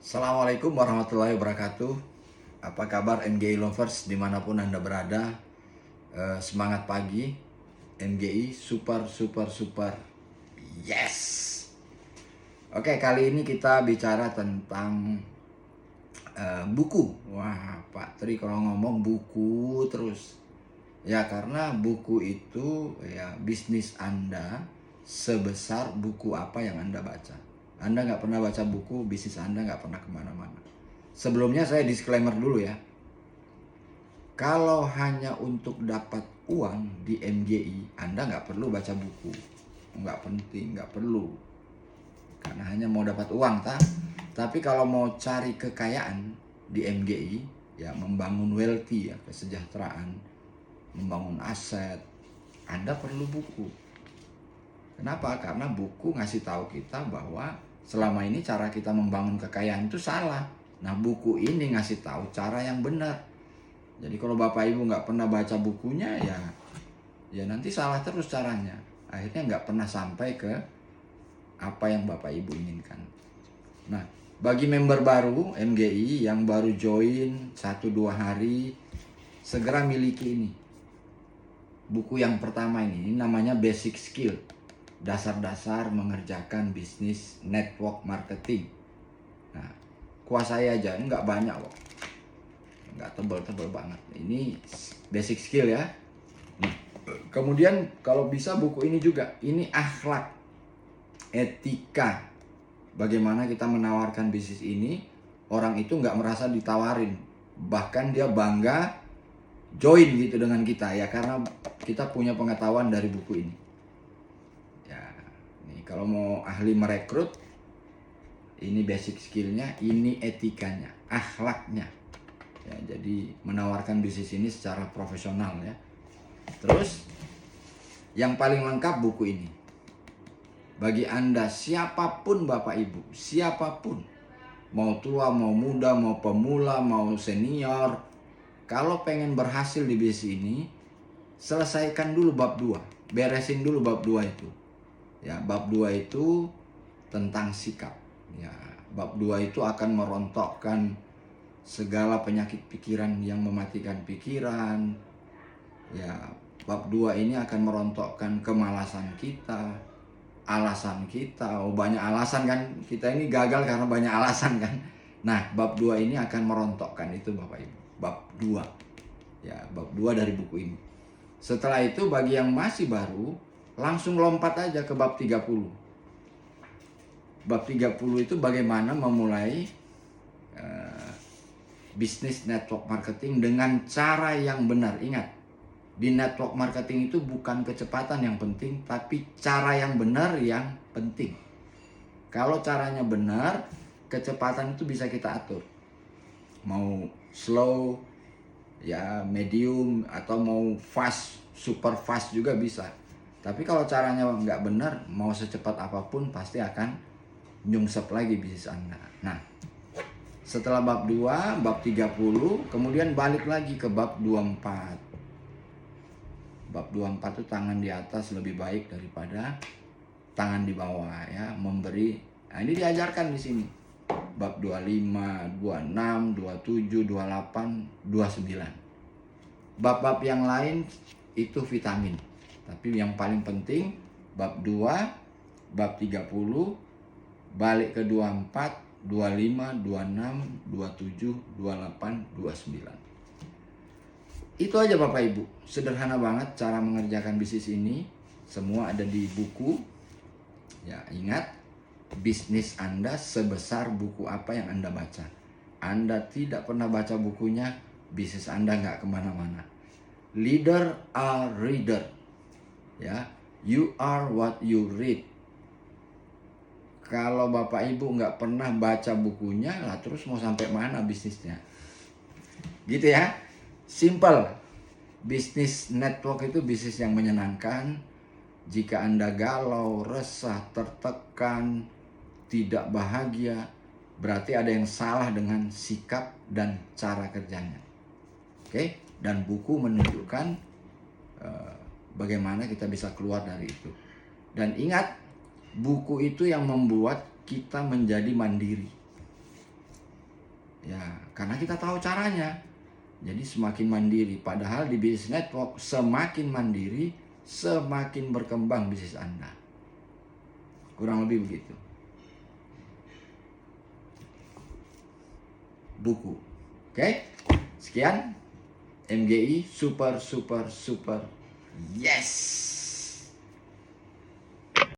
Assalamualaikum warahmatullahi wabarakatuh. Apa kabar MGI lovers dimanapun Anda berada? Semangat pagi, MGI super super super. Yes. Oke, kali ini kita bicara tentang buku. Wah, Pak Tri kalau ngomong buku terus. Ya karena buku itu ya bisnis Anda sebesar buku apa yang Anda baca. Anda nggak pernah baca buku, bisnis Anda nggak pernah kemana-mana. Sebelumnya saya disclaimer dulu ya. Kalau hanya untuk dapat uang di MGI, Anda nggak perlu baca buku. Nggak penting, nggak perlu. Karena hanya mau dapat uang, tapi kalau mau cari kekayaan di MGI, ya membangun wealthy, ya kesejahteraan, membangun aset, Anda perlu buku. Kenapa? Karena buku ngasih tahu kita bahwa selama ini cara kita membangun kekayaan itu salah. Nah, buku ini ngasih tahu cara yang benar. Jadi kalau Bapak Ibu nggak pernah baca bukunya, ya nanti salah terus caranya. Akhirnya nggak pernah sampai ke apa yang Bapak Ibu inginkan. Nah, bagi member baru MGI yang baru join 1-2 hari, segera miliki ini. Buku yang pertama ini namanya Basic Skill. Dasar-dasar mengerjakan bisnis network marketing. Nah, kuasai aja, nggak banyak kok. Nggak tebel-tebel banget. Ini basic skill ya. Nah, kemudian kalau bisa buku ini juga. Ini akhlak, etika. Bagaimana kita menawarkan bisnis ini. Orang itu nggak merasa ditawarin. Bahkan dia bangga join gitu dengan kita ya. Karena kita punya pengetahuan dari buku ini. Ya, nih kalau mau ahli merekrut, ini basic skillnya, ini etikanya, akhlaknya. Ya, jadi menawarkan bisnis ini secara profesional ya. Terus yang paling lengkap buku ini. Bagi Anda siapapun Bapak Ibu, siapapun, mau tua, mau muda, mau pemula, mau senior, kalau pengen berhasil di bisnis ini, selesaikan dulu bab 2, beresin dulu bab 2 itu. Ya, bab 2 itu tentang sikap. Ya, bab 2 itu akan merontokkan segala penyakit pikiran yang mematikan pikiran. Ya, bab 2 ini akan merontokkan kemalasan kita, alasan kita. Oh, banyak alasan kan? Kita ini gagal karena banyak alasan kan? Nah, bab 2 ini akan merontokkan itu Bapak Ibu. Bab 2. Ya, bab 2 dari buku ini. Setelah itu bagi yang masih baru, langsung lompat aja ke bab 30. Bab 30 itu bagaimana memulai bisnis network marketing dengan cara yang benar. Ingat, di network marketing itu bukan kecepatan yang penting, tapi cara yang benar yang penting. Kalau caranya benar, kecepatan itu bisa kita atur. Mau slow, ya medium, atau mau fast, super fast juga bisa. Tapi kalau caranya nggak benar, mau secepat apapun pasti akan nyungsep lagi bisnis Anda. Nah, setelah bab 2, bab 30, kemudian balik lagi ke bab 24. Bab 24 itu tangan di atas lebih baik daripada tangan di bawah ya, memberi. Nah, ini diajarkan di sini. Bab 25, 26, 27, 28, 29. Bab-bab yang lain itu vitamin. Tapi yang paling penting bab 2, bab 30, balik ke 24, 25, 26, 27, 28, 29. Itu aja Bapak Ibu. Sederhana banget cara mengerjakan bisnis ini. Semua ada di buku. Ya, ingat, bisnis Anda sebesar buku apa yang Anda baca. Anda tidak pernah baca bukunya, bisnis Anda nggak kemana-mana. Leader are reader. Ya, you are what you read. Kalau Bapak Ibu nggak pernah baca bukunya, lah terus mau sampai mana bisnisnya? Gitu ya, simple. Bisnis network itu bisnis yang menyenangkan. Jika Anda galau, resah, tertekan, tidak bahagia, berarti ada yang salah dengan sikap dan cara kerjanya. Oke? Dan buku menunjukkan bagaimana kita bisa keluar dari itu. Dan ingat, buku itu yang membuat kita menjadi mandiri. Ya, karena kita tahu caranya. Jadi semakin mandiri. Padahal di bisnis network semakin mandiri, semakin berkembang bisnis Anda. Kurang lebih begitu. Buku. Oke? Sekian. MGI super. Yes.